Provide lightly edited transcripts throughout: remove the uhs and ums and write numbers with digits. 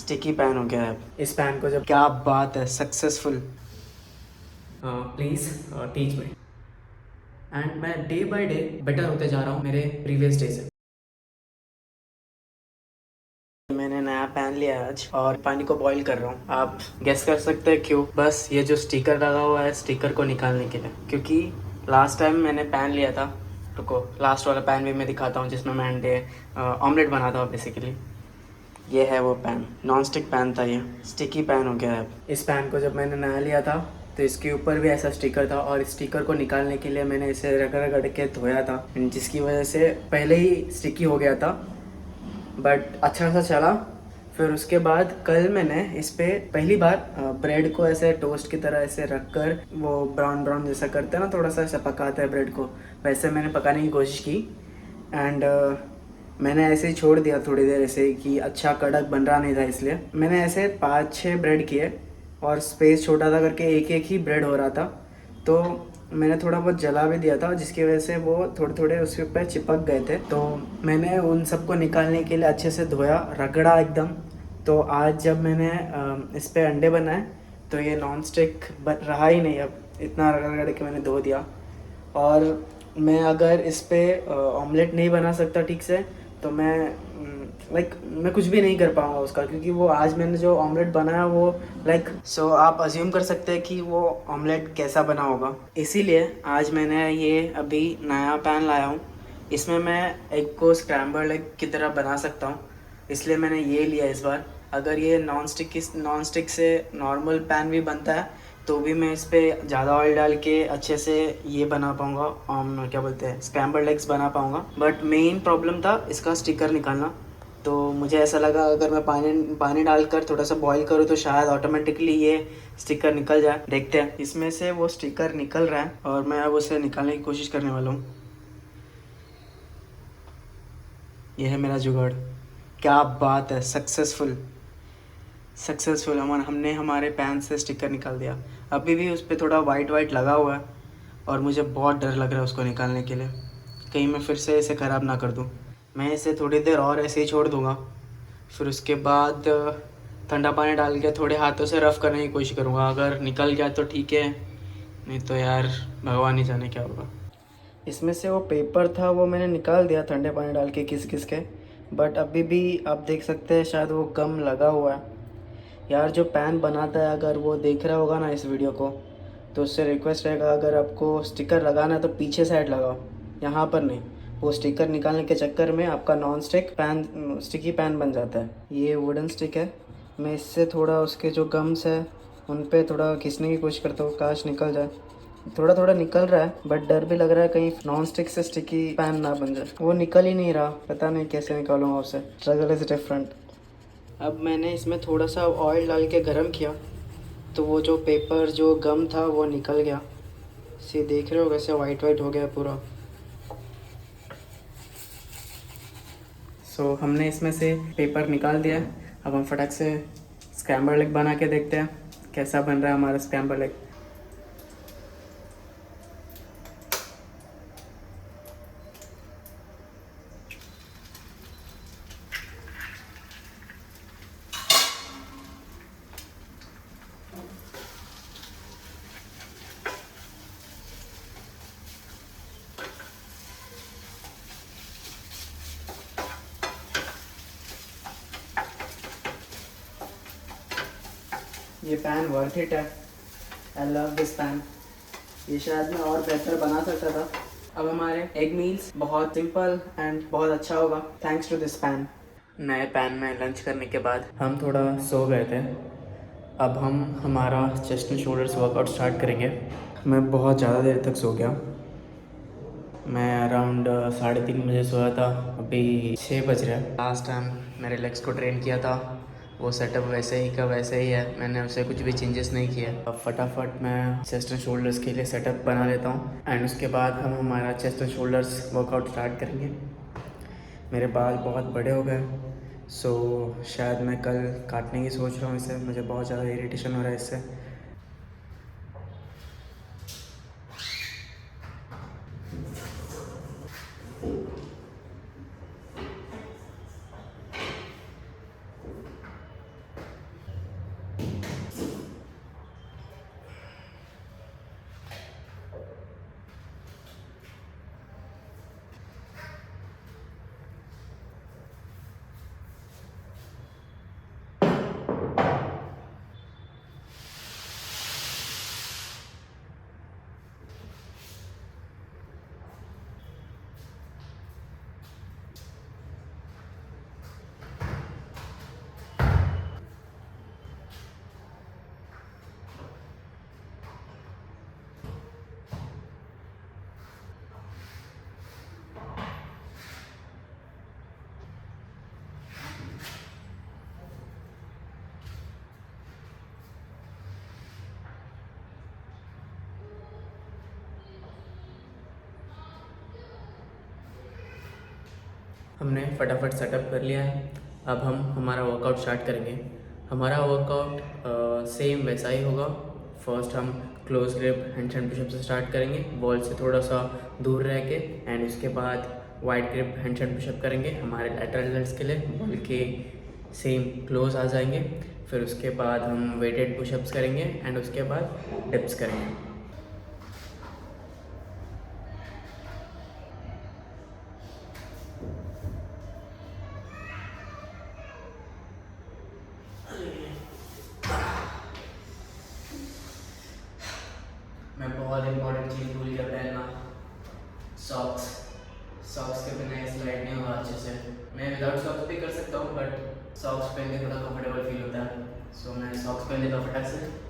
Sticky pan हो गया है। इस पैन को जब, क्या बात है, successful. Please teach me. And मैं डे बाय डे बेटर होते जा रहा हूँ मेरे प्रीवियस डे से। मैंने नया पैन लिया है आज और पानी को बॉईल कर रहा हूँ। आप गेस कर सकते हैं क्यों? बस ये जो स्टिकर लगा हुआ है, स्टिकर को निकालने के लिए। क्योंकि लास्ट टाइम मैंने पैन लिया था, रुको, लास्ट वाला पैन भी मैं दिखाता हूँ जिसमें मैं अंडे ऑमलेट बनाता हूँ बेसिकली। ये है वो पैन, नॉन स्टिक पैन था, ये स्टिकी पैन हो गया है। इस पैन को जब मैंने नया लिया था तो इसके ऊपर भी ऐसा स्टिकर था और स्टिकर को निकालने के लिए मैंने इसे रगड़ रगड़ के धोया था, जिसकी वजह से पहले ही स्टिकी हो गया था, बट अच्छा सा चला। फिर उसके बाद कल मैंने इस पे पहली बार ब्रेड को ऐसे टोस्ट की तरह ऐसे रख कर, वो ब्राउन ब्राउन जैसा करते हैं ना, थोड़ा सा ऐसा पकाता है ब्रेड को, वैसे मैंने पकाने की कोशिश की। एंड मैंने ऐसे ही छोड़ दिया थोड़ी देर ऐसे कि अच्छा कड़क बन रहा नहीं था, इसलिए मैंने ऐसे 5-6 ब्रेड किए और स्पेस छोटा था करके एक एक ही ब्रेड हो रहा था, तो मैंने थोड़ा बहुत जला भी दिया था जिसकी वजह से वो थोड़े थोड़े उसके ऊपर चिपक गए थे। तो मैंने उन सबको निकालने के लिए अच्छे से धोया, रगड़ा एकदम। तो आज जब मैंने इस पे अंडे बनाए तो ये नॉन स्टिक रहा ही नहीं, अब इतना रगड़ रगड़ के मैंने धो दिया। और मैं अगर इस पे ऑमलेट नहीं बना सकता ठीक से तो मैं कुछ भी नहीं कर पाऊँगा उसका, क्योंकि वो आज मैंने जो ऑमलेट बनाया वो सो आप अज्यूम कर सकते हैं कि वो ऑमलेट कैसा बना होगा। इसीलिए आज मैंने ये अभी नया पैन लाया हूँ, इसमें मैं एग को स्क्रैम्बल्ड एग की तरह बना सकता हूँ, इसलिए मैंने ये लिया इस बार। अगर ये नॉन स्टिक से नॉर्मल पैन भी बनता है तो भी मैं इस पर ज़्यादा ऑयल डाल के अच्छे से ये बना पाऊँगा, क्या बोलते हैं, स्क्रैम्बल्ड एग्स बना पाऊँगा। बट मेन प्रॉब्लम था इसका स्टिकर निकालना। तो मुझे ऐसा लगा अगर मैं पानी डालकर थोड़ा सा बॉईल करूँ तो शायद ऑटोमेटिकली ये स्टिकर निकल जाए। देखते हैं। इसमें से वो स्टिकर निकल रहा है और मैं अब उसे निकालने की कोशिश करने वाला हूँ। ये है मेरा जुगाड़। क्या बात है, सक्सेसफुल हमने हमारे पैन से स्टिकर निकाल दिया। अभी भी उस पर थोड़ा वाइट वाइट लगा हुआ है और मुझे बहुत डर लग रहा है उसको निकालने के लिए, कहीं मैं फिर से इसे ख़राब ना कर दूँ। मैं इसे थोड़ी देर और ऐसे ही छोड़ दूँगा, फिर उसके बाद ठंडा पानी डाल के थोड़े हाथों से रफ़ करने की कोशिश करूँगा। अगर निकल गया तो ठीक है, नहीं तो यार भगवान ही जाने क्या होगा। इसमें से वो पेपर था वो मैंने निकाल दिया ठंडे पानी डाल के किस किस के, बट अभी भी आप देख सकते हैं शायद वो गम लगा हुआ है। यार जो पैन बनाता है अगर वो देख रहा होगा ना इस वीडियो को, तो उससे रिक्वेस्ट रहेगा अगर आपको स्टिकर लगाना है तो पीछे साइड लगाओ, यहाँ पर नहीं। वो स्टिकर निकालने के चक्कर में आपका non stick pan sticky pan बन जाता है। ये वुडन स्टिक है, मैं इससे थोड़ा उसके जो गम्स है उन पे थोड़ा खींचने की कोशिश करता हूँ, काश निकल जाए। थोड़ा थोड़ा निकल रहा है बट डर भी लग रहा है कहीं नॉन स्टिक से स्टिकी पैन ना बन जाए। वो निकल ही नहीं रहा, पता नहीं कैसे निकालूंगा उसे। Struggle is different. अब मैंने इसमें थोड़ा सा ऑयल डाल के गरम किया तो वो जो पेपर जो गम था वो निकल गया। सी देख रहे हो वैसे वाइट वाइट हो गया पूरा। सो हमने इसमें से पेपर निकाल दिया। अब हम फटाक से स्क्रैम्बल एग बना के देखते हैं कैसा बन रहा है हमारा स्क्रैम्बल एग। ये पैन वर्थ इट है, आई लव दिस पैन। ये शायद मैं और बेहतर बना सकता था। अब हमारे एग मील्स बहुत सिंपल एंड बहुत अच्छा होगा थैंक्स टू दिस पैन। नए पैन में लंच करने के बाद हम थोड़ा सो गए थे। अब हम हमारा chest and shoulders workout start करेंगे। मैं बहुत ज़्यादा देर तक सो गया। मैं अराउंड 3:30 बजे सोया था, अभी 6 बज रहे हैं। लास्ट टाइम मेरे लेग्स को ट्रेन किया था, वो सेटअप वैसे ही का वैसे ही है, मैंने उससे कुछ भी चेंजेस नहीं किए। अब फटाफट मैं चेस्ट एंड शोल्डर्स के लिए सेटअप बना लेता हूँ एंड उसके बाद हम हमारा chest and shoulders workout start करेंगे। मेरे बाल बहुत बड़े हो गए, सो शायद मैं कल काटने की सोच रहा हूँ इसे, मुझे बहुत ज़्यादा इरिटेशन हो रहा है इससे। हमने फटाफट सेटअप कर लिया है। अब हम हमारा वर्कआउट स्टार्ट करेंगे। हमारा वर्कआउट सेम वैसा ही होगा। फर्स्ट हम क्लोज ग्रिप हैंडस्टैंड पुशअप से स्टार्ट करेंगे, बॉल से थोड़ा सा दूर रह के, एंड उसके बाद वाइड ग्रिप हैंडस्टैंड पुशअप करेंगे हमारे लैटरल लेग्स के लिए। बॉल के सेम क्लोज आ जाएंगे। फिर उसके बाद हम वेटेड पुशअप्स करेंगे एंड उसके बाद डिप्स करेंगे। मैं बहुत इंपॉर्टेंट चीज़ भूल गया पहनना, सॉक्स। सॉक्स के बिना ये स्लाइड नहीं होगा अच्छे से। मैं विदाउट सॉक्स भी कर सकता हूँ, बट सॉक्स पहन के थोड़ा कंफर्टेबल फील होता है, सो मैं सॉक्स पहन लेता हूँ फटाक से।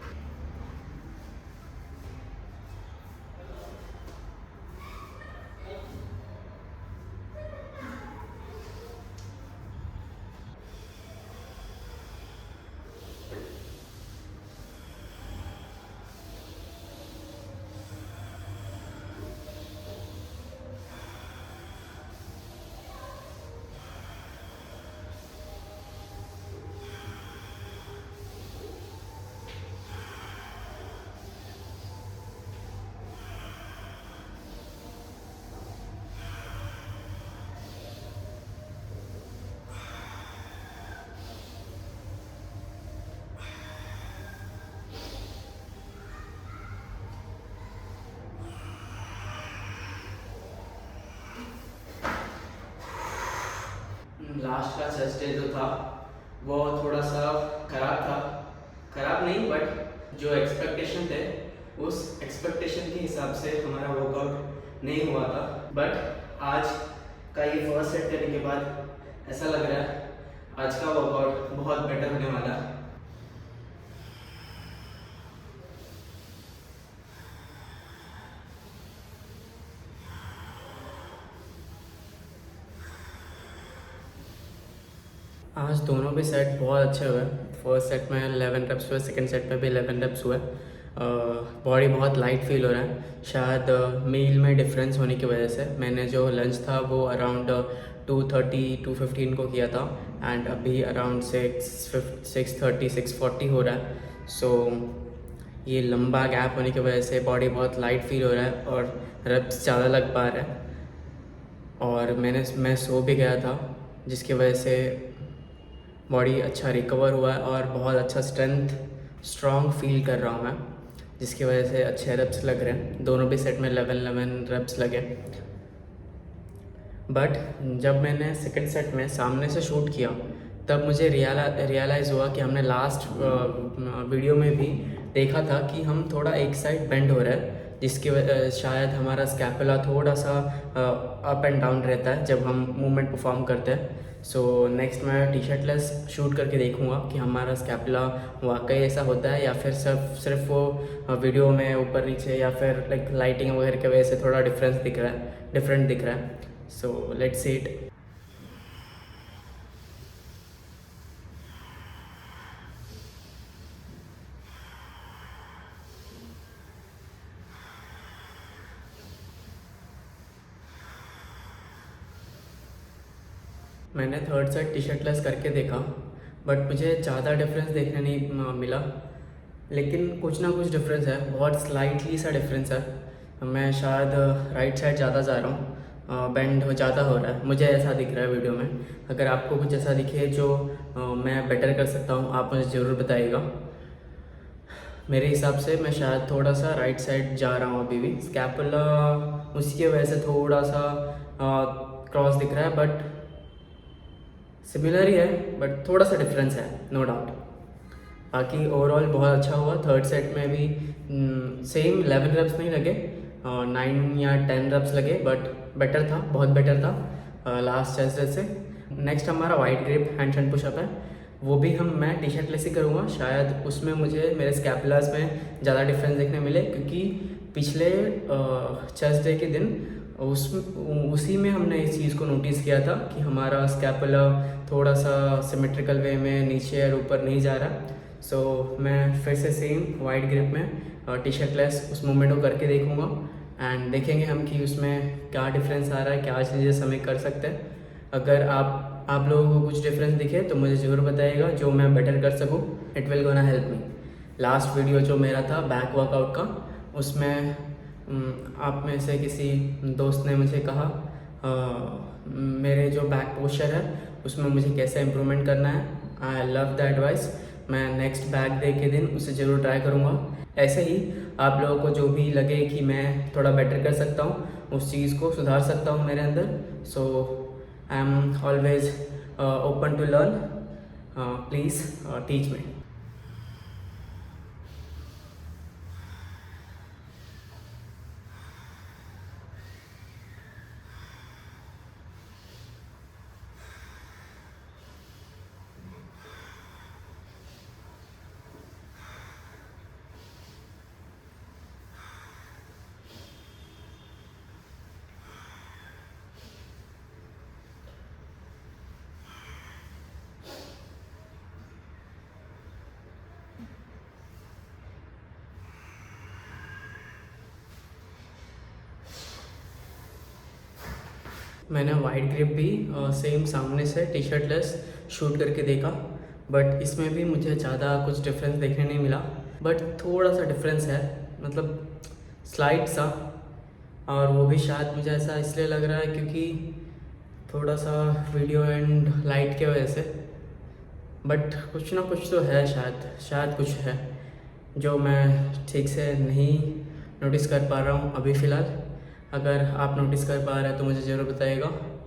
लास्ट का चेस्ट डे जो था वो थोड़ा सा ख़राब था। ख़राब नहीं, बट जो एक्सपेक्टेशन थे उस एक्सपेक्टेशन के हिसाब से हमारा वर्कआउट नहीं हुआ था। बट आज का ये फर्स्ट सेट करने के बाद ऐसा लग रहा है आज का वर्कआउट बहुत बेटर होने वाला है। आज दोनों भी सेट बहुत अच्छे हुए। फर्स्ट सेट में 11 रेप्स हुए, सेकंड सेट में भी 11 रेप्स हुए। बॉडी बहुत लाइट फील हो रहा है, शायद मील में डिफरेंस होने की वजह से। मैंने जो लंच था वो अराउंड 2:30-2:15 को किया था, एंड अभी अराउंड 6:30 6:40 हो रहा है। सो ये लंबा गैप होने की वजह से बॉडी बहुत लाइट फील हो रहा है और रेप्स ज़्यादा लग पा रहा है। और मैं सो भी गया था, जिसकी वजह से बॉडी अच्छा रिकवर हुआ है और बहुत अच्छा स्ट्रॉन्ग फील कर रहा हूँ मैं, जिसकी वजह से अच्छे रेप्स लग रहे हैं। दोनों भी सेट में 11 रेप्स लगे। बट जब मैंने सेकंड सेट में सामने से शूट किया तब मुझे रियलाइज़ हुआ कि हमने लास्ट वीडियो में भी देखा था कि हम थोड़ा एक साइड बेंड हो रहा है, जिसकी शायद हमारा स्कैपुला थोड़ा सा अप एंड डाउन रहता है जब हम मूवमेंट परफॉर्म करते हैं। सो नेक्स्ट मैं टी शर्ट लेस शूट करके देखूंगा कि हमारा स्कैपुला वाकई ऐसा होता है या फिर सिर्फ वो वीडियो में ऊपर नीचे या फिर लाइक लाइटिंग वगैरह की वजह से थोड़ा डिफरेंट दिख रहा है। So let's see it. मैंने third set T shirt less करके देखा, बट मुझे ज़्यादा डिफरेंस देखने नहीं मिला, लेकिन कुछ ना कुछ डिफरेंस है, बहुत स्लाइटली सा डिफरेंस है। मैं शायद राइट साइड ज़्यादा जा रहा हूँ, बेंड ज़्यादा हो रहा है, मुझे ऐसा दिख रहा है वीडियो में। अगर आपको कुछ ऐसा दिखे जो मैं बेटर कर सकता हूँ, आप मुझे ज़रूर बताइएगा। मेरे हिसाब से मैं शायद थोड़ा सा राइट साइड जा रहा हूँ अभी भी। स्कैपुला उसकी वजह से थोड़ा सा क्रॉस दिख रहा है, बट सिमिलर ही है, बट थोड़ा सा डिफरेंस है, नो डाउट। बाकी ओवरऑल बहुत अच्छा हुआ। थर्ड सेट में भी सेम 11 रेप्स नहीं लगे, 9 या 10 रेप्स लगे, बट बेटर था, बहुत बेटर था लास्ट चेस्ट से। नेक्स्ट हमारा वाइड ग्रिप हैंडस्टैंड पुशअप है, वो भी मैं टी शर्ट लेस ही करूँगा। शायद उसमें मुझे मेरे स्कैपुलास में ज़्यादा डिफरेंस देखने मिले, क्योंकि पिछले चेस्ट डे के दिन उसी में हमने इस चीज़ को नोटिस किया था कि हमारा स्कैपुला थोड़ा सा सिमेट्रिकल वे में नीचे और ऊपर नहीं जा रहा। सो मैं फिर से सेम वाइड ग्रिप में टी शर्ट लेस उस मूवमेंट को करके देखूँगा, एंड देखेंगे हम कि उसमें क्या डिफरेंस आ रहा है, क्या चेंजेस हमें कर सकते हैं। अगर आप लोगों को कुछ डिफरेंस दिखे तो मुझे ज़रूर बताइएगा, जो मैं बेटर कर सकूँ। It will gonna help me. Last video जो मेरा था बैक वर्कआउट का, उसमें आप में से किसी दोस्त ने मुझे कहा मेरे जो बैक पोस्चर है उसमें मुझे कैसे इम्प्रूवमेंट करना है। I love the advice. मैं नेक्स्ट बैक डे के दिन उसे ज़रूर ट्राई करूँगा। ऐसे ही आप लोगों को जो भी लगे कि मैं थोड़ा बेटर कर सकता हूँ, उस चीज़ को सुधार सकता हूँ मेरे अंदर, so I am always open to learn. Please teach me. मैंने वाइड ग्रिप भी सेम सामने से टी शर्ट लेस शूट करके देखा, बट इसमें भी मुझे ज़्यादा कुछ डिफरेंस देखने नहीं मिला। बट थोड़ा सा डिफरेंस है, मतलब स्लाइट सा, और वो भी शायद मुझे ऐसा इसलिए लग रहा है क्योंकि थोड़ा सा वीडियो एंड लाइट के वजह से। बट कुछ ना कुछ तो है, शायद कुछ है जो मैं ठीक से नहीं नोटिस कर पा रहा हूँ अभी फ़िलहाल। अगर आप नोटिस कर पा रहे हैं तो मुझे ज़रूर बताइएगा।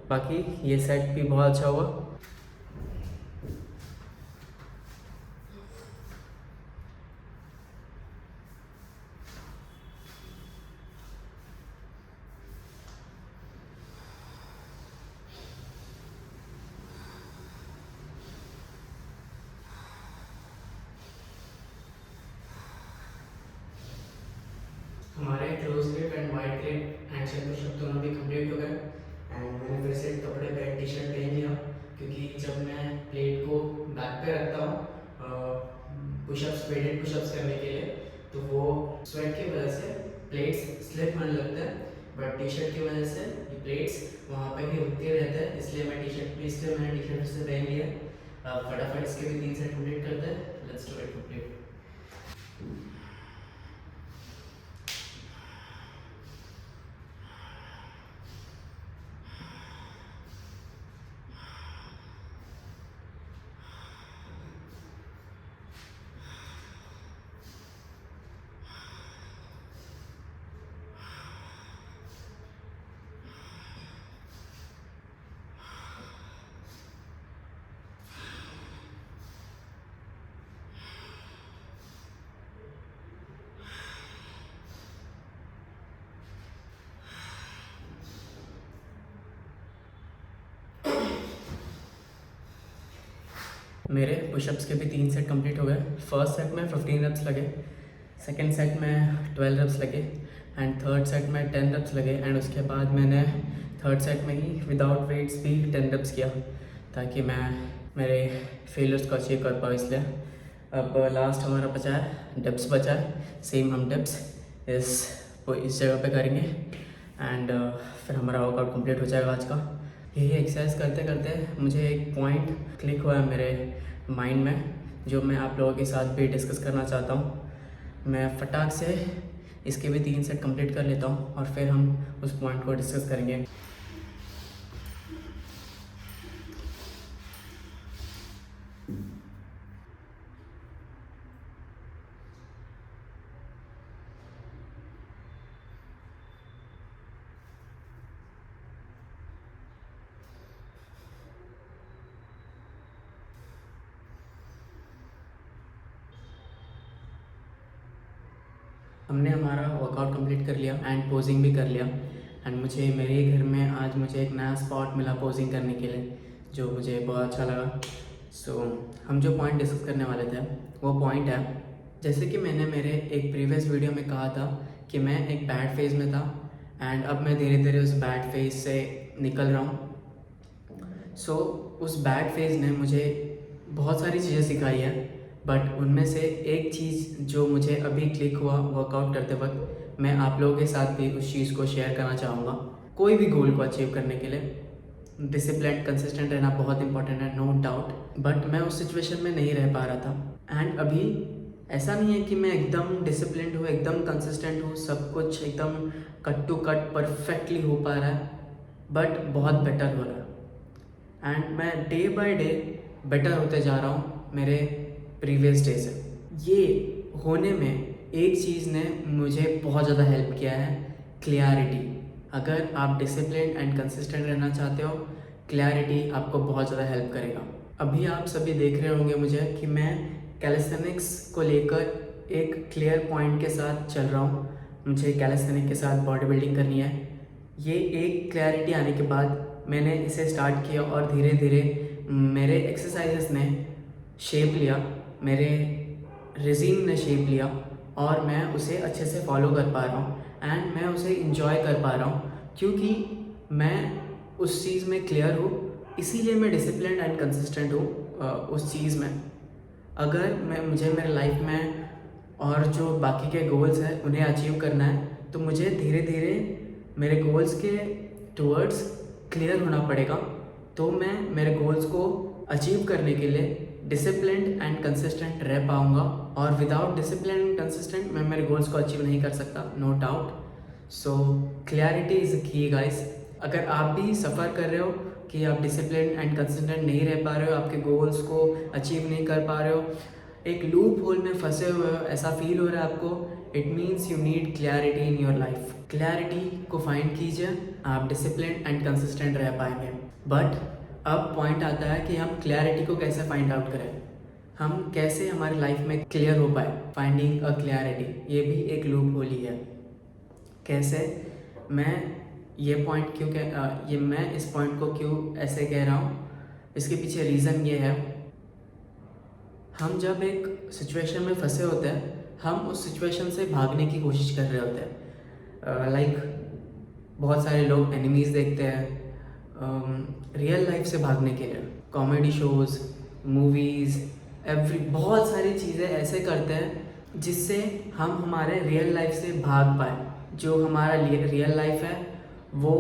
बाकी ये सेट भी बहुत अच्छा हुआ। हमारे close grip and wide grip handshake pushup दोनों भी कंप्लीट हो गए। एंड मैंने फिर से कपड़े पे टी शर्ट पहन लिया, क्योंकि जब मैं प्लेट को बैक पे रखता हूँ पुशअप्स, वेटेड पुशअप्स करने के लिए, तो वो स्वेट की वजह से प्लेट्स स्लिप होने लगते हैं। बट टी शर्ट की वजह से ये प्लेट्स वहाँ पे ही रुकते रहते हैं, इसलिए मैंने टी शर्ट से पहन लिया। फटाफट इसके भी 3 सेट कंप्लीट करते हैं। Let's do it complete. मेरे पुशअप्स के भी 3 सेट कंप्लीट हो गए। फर्स्ट सेट में 15 रेप्स लगे, सेकंड सेट में 12 रेप्स लगे, एंड थर्ड सेट में 10 रेप्स लगे। एंड उसके बाद मैंने थर्ड सेट में ही विदाउट वेट्स भी 10 रेप्स किया, ताकि मैं मेरे फेलियर्स को अचीव कर पाऊँ। इसलिए अब लास्ट हमारा बचा है डिप्स बचा है। सेम हम डिप्स इस जगह पे करेंगे, एंड फिर हमारा वर्कआउट कंप्लीट हो जाएगा आज का। यही एक्सरसाइज करते करते मुझे एक पॉइंट क्लिक हुआ है मेरे माइंड में, जो मैं आप लोगों के साथ भी डिस्कस करना चाहता हूँ। मैं फटाक से इसके भी 3 सेट कंप्लीट कर लेता हूँ, और फिर हम उस पॉइंट को डिस्कस करेंगे। हमने हमारा वर्कआउट कंप्लीट कर लिया एंड पोजिंग भी कर लिया। एंड मुझे मेरे घर में आज मुझे एक नया स्पॉट मिला पोजिंग करने के लिए, जो मुझे बहुत अच्छा लगा। सो हम जो पॉइंट डिस्कस करने वाले थे वो पॉइंट है, जैसे कि मैंने मेरे एक प्रीवियस वीडियो में कहा था कि मैं एक बैड फेज़ में था, एंड अब मैं धीरे धीरे उस बैड फेज़ से निकल रहा हूँ। सो उस बैड फेज़ ने मुझे बहुत सारी चीज़ें सिखाई है, बट उनमें से एक चीज़ जो मुझे अभी क्लिक हुआ वर्कआउट करते वक्त, मैं आप लोगों के साथ भी उस चीज़ को शेयर करना चाहूँगा। कोई भी गोल को अचीव करने के लिए डिसिप्लिन कंसिस्टेंट रहना बहुत इंपॉर्टेंट है, नो डाउट। बट मैं उस सिचुएशन में नहीं रह पा रहा था। एंड अभी ऐसा नहीं है कि मैं एकदम डिसिप्लिन्ड हूँ, एकदम कंसिस्टेंट हूँ, सब कुछ एकदम कट टू कट परफेक्टली हो पा रहा है, बट बहुत बेटर हो रहा है। एंड मैं डे बाय डे बेटर होते जा रहा हूँ मेरे प्रीवियस डे से। ये होने में एक चीज़ ने मुझे बहुत ज़्यादा हेल्प किया है, क्लैरिटी। अगर आप डिसिप्लिन एंड कंसिस्टेंट रहना चाहते हो, क्लैरिटी आपको बहुत ज़्यादा हेल्प करेगा। अभी आप सभी देख रहे होंगे मुझे कि मैं कैलिस्थेनिक्स को लेकर एक क्लियर पॉइंट के साथ चल रहा हूँ। मुझे कैलिस्थेनिक के साथ बॉडी बिल्डिंग करनी है। ये एक क्लैरिटी आने के बाद मैंने इसे स्टार्ट किया और धीरे धीरे मेरे एक्सरसाइजेस ने शेप लिया, मेरे रिजीम ने शेप लिया और मैं उसे अच्छे से फॉलो कर पा रहा हूँ एंड मैं उसे इंजॉय कर पा रहा हूँ, क्योंकि मैं उस चीज़ में क्लियर हूँ। इसीलिए मैं डिसिप्लिन एंड कंसिस्टेंट हूँ उस चीज़ में। अगर मुझे मेरे लाइफ में और जो बाकी के गोल्स हैं उन्हें अचीव करना है, तो मुझे धीरे धीरे मेरे गोल्स के टूवर्ड्स क्लियर होना पड़ेगा। तो मैं मेरे गोल्स को अचीव करने के लिए डिसिप्लिन्ड एंड कंसिस्टेंट रह पाऊँगा। और विदाउट डिसिप्लिन एंड कंसिस्टेंट मैं मेरे गोल्स को अचीव नहीं कर सकता, no doubt. So clarity is key guys. अगर आप भी सफ़र कर रहे हो कि आप डिसिप्लिन एंड कंसिस्टेंट नहीं रह पा रहे हो, आपके गोल्स को अचीव नहीं कर पा रहे हो, एक लूप होल में फंसे हुए हो, ऐसा फील हो रहा है आपको, it means you need clarity in your life. Clarity को फाइंड कीजिए, आप डिसिप्लिन एंड कंसिस्टेंट रह पाएंगे। बट अब पॉइंट आता है कि हम क्लैरिटी को कैसे फाइंड आउट करें, हम कैसे हमारी लाइफ में क्लियर हो पाए। फाइंडिंग अ क्लैरिटी, ये भी एक लूप होल ही है। कैसे? मैं ये पॉइंट क्यों मैं इस पॉइंट को क्यों ऐसे कह रहा हूँ, इसके पीछे रीज़न ये है, हम जब एक सिचुएशन में फंसे होते हैं, हम उस सिचुएशन से भागने की कोशिश कर रहे होते हैं। लाइक बहुत सारे लोग एनिमीज़ देखते हैं रियल लाइफ से भागने के लिए, कॉमेडी शोज़, मूवीज़, बहुत सारी चीज़ें ऐसे करते हैं जिससे हम हमारे रियल लाइफ से भाग पाए। जो हमारा रियल लाइफ है वो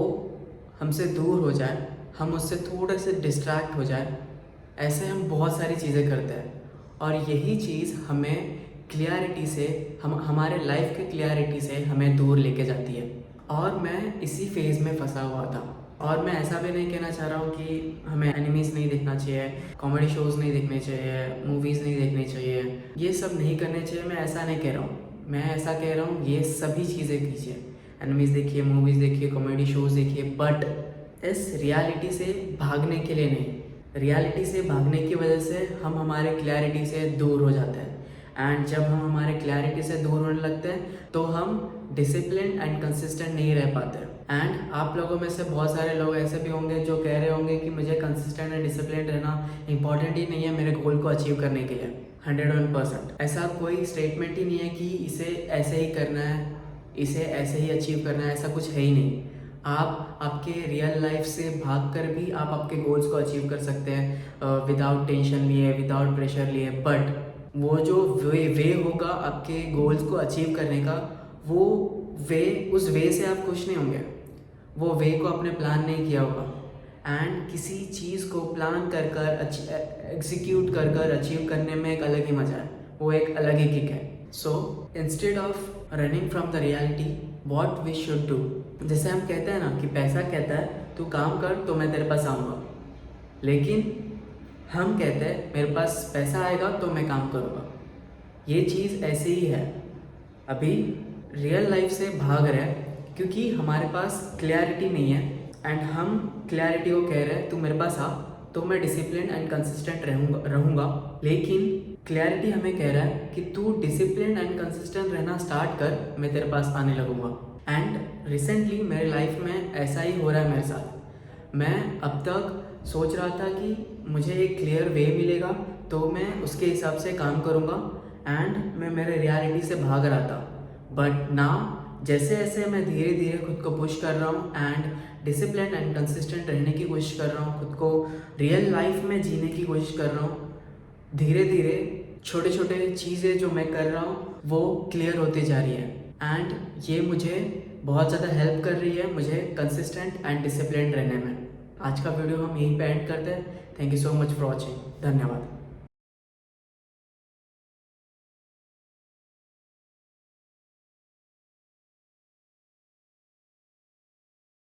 हमसे दूर हो जाए, हम उससे थोड़े से डिस्ट्रैक्ट हो जाए। ऐसे हम बहुत सारी चीज़ें करते हैं और यही चीज़ हमें क्लियरिटी से, हमारे लाइफ के क्लियरिटी से हमें दूर लेके जाती है। और मैं इसी फेज़ में फंसा हुआ था। और मैं ऐसा भी नहीं कहना चाह रहा हूँ कि हमें एनिमीज़ नहीं देखना चाहिए, कॉमेडी शोज़ नहीं देखने चाहिए, मूवीज़ नहीं देखनी चाहिए, ये सब नहीं करने चाहिए। मैं ऐसा नहीं कह रहा हूँ, मैं ऐसा कह रहा हूँ ये सभी चीज़ें कीजिए, एनिमीज़ देखिए, मूवीज़ देखिए, कॉमेडी शोज़ देखिए, बट इस रियलिटी से भागने के लिए नहीं। रियलिटी से भागने की वजह से हम हमारे क्लैरिटी से दूर हो जाते हैं। एंड जब हम हमारे क्लैरिटी से दूर होने लगते हैं तो हम डिसिप्लिन एंड कंसिस्टेंट नहीं रह पाते। एंड आप लोगों में से बहुत सारे लोग ऐसे भी होंगे जो कह रहे होंगे कि मुझे कंसिस्टेंट एंड डिसिप्लिन रहना इंपॉर्टेंट ही नहीं है मेरे गोल को अचीव करने के लिए। 101%। ऐसा कोई स्टेटमेंट ही नहीं है कि इसे ऐसे ही करना है, इसे ऐसे ही अचीव करना है, ऐसा कुछ है ही नहीं। आप आपके रियल लाइफ से भागकर भी आप आपके गोल्स को अचीव कर सकते हैं विदाउट टेंशन लिए, विदाउट प्रेशर लिए। बट वो जो वे होगा आपके गोल्स को अचीव करने का, वो उस वे से आप खुश नहीं होंगे। वो वे को आपने प्लान नहीं किया होगा। एंड किसी चीज़ को प्लान कर एग्जीक्यूट कर अचीव करने में एक अलग ही मज़ा है, वो एक अलग ही किक है। So instead of running from the reality, what we should do, जैसे हम कहते हैं ना कि पैसा कहता है तू काम कर तो मैं तेरे पास आऊँगा, लेकिन हम कहते हैं मेरे पास पैसा आएगा तो मैं काम करूँगा। ये चीज़ ऐसे ही है। अभी रियल लाइफ से भाग रहे हैं क्योंकि हमारे पास क्लैरिटी नहीं है। एंड हम क्लैरिटी को कह रहे हैं तू मेरे पास आ तो मैं डिसिप्लिन एंड कंसिस्टेंट रहूँगा, लेकिन क्लैरिटी हमें कह रहा है कि तू डिसिप्लिन एंड कंसिस्टेंट रहना स्टार्ट कर, मैं तेरे पास आने लगूँगा। एंड रिसेंटली मेरे लाइफ में ऐसा ही हो रहा है मेरे साथ। मैं अब तक सोच रहा था कि मुझे एक क्लियर वे मिलेगा तो मैं उसके हिसाब से काम करूँगा एंड मैं मेरे रियलिटी से भाग रहा था। बट नाउ जैसे जैसे मैं धीरे धीरे खुद को पुश कर रहा हूँ एंड डिसिप्लिन एंड कंसिस्टेंट रहने की कोशिश कर रहा हूँ, खुद को रियल लाइफ में जीने की कोशिश कर रहा हूँ, धीरे धीरे छोटे छोटे चीज़ें जो मैं कर रहा हूँ वो क्लियर होती जा रही है। एंड ये मुझे बहुत ज़्यादा हेल्प कर रही है मुझे कंसिस्टेंट एंड डिसिप्लिन रहने में। आज का वीडियो हम यहीं पे एंड करते हैं। Thank you so much for watching. धन्यवाद।